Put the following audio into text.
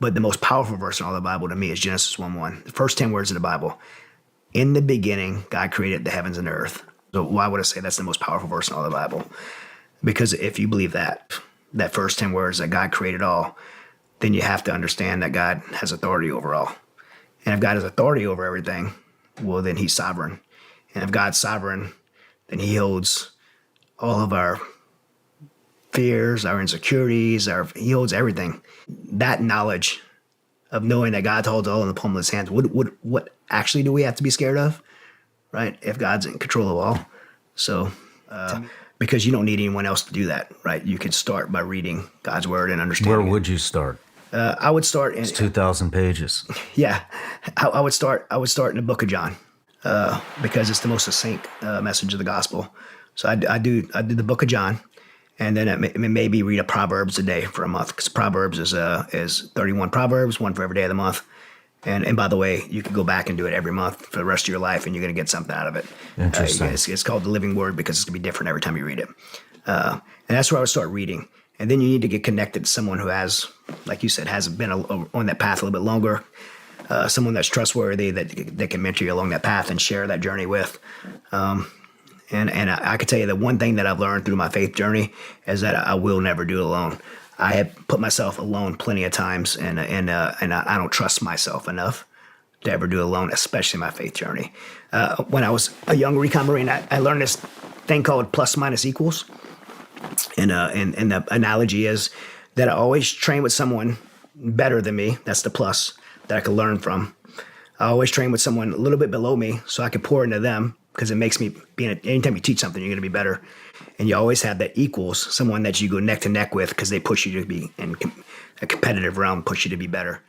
But the most powerful verse in all the Bible to me is Genesis 1:1. The first 10 words of the Bible. In the beginning, God created the heavens and the earth. So why would I say that's the most powerful verse in all the Bible? Because if you believe that first 10 words that God created all, then you have to understand that God has authority over all. And if God has authority over everything, well, then he's sovereign. And if God's sovereign, then he holds all of our fears, our insecurities, he holds everything. That knowledge of knowing that God holds all in the palm of his hands, what actually do we have to be scared of, right? If God's in control of all. So, because you don't need anyone else to do that, right? You can start by reading God's word and understanding Where would you start? I would start in... It's 2,000 pages. Yeah. I would start in the book of John because it's the most succinct message of the gospel. So I do the book of John, and then maybe read a Proverbs a day for a month, because Proverbs is 31 Proverbs, one for every day of the month. And by the way, you can go back and do it every month for the rest of your life, and you're going to get something out of it. Interesting. It's called the Living Word because it's going to be different every time you read it. And that's where I would start reading. And then you need to get connected to someone who has, like you said, has been on that path a little bit longer, someone that's trustworthy that can mentor you along that path and share that journey with. And I could tell you the one thing that I've learned through my faith journey is that I will never do it alone. I have put myself alone plenty of times, and I don't trust myself enough to ever do it alone, especially my faith journey. When I was a young recon Marine, I learned this thing called plus minus equals. And the analogy is that I always train with someone better than me. That's the plus that I could learn from. I always train with someone a little bit below me so I can pour into them, because it makes me anytime you teach something, you're going to be better. And you always have that equals, someone that you go neck to neck with because they push you to be in a competitive realm, push you to be better.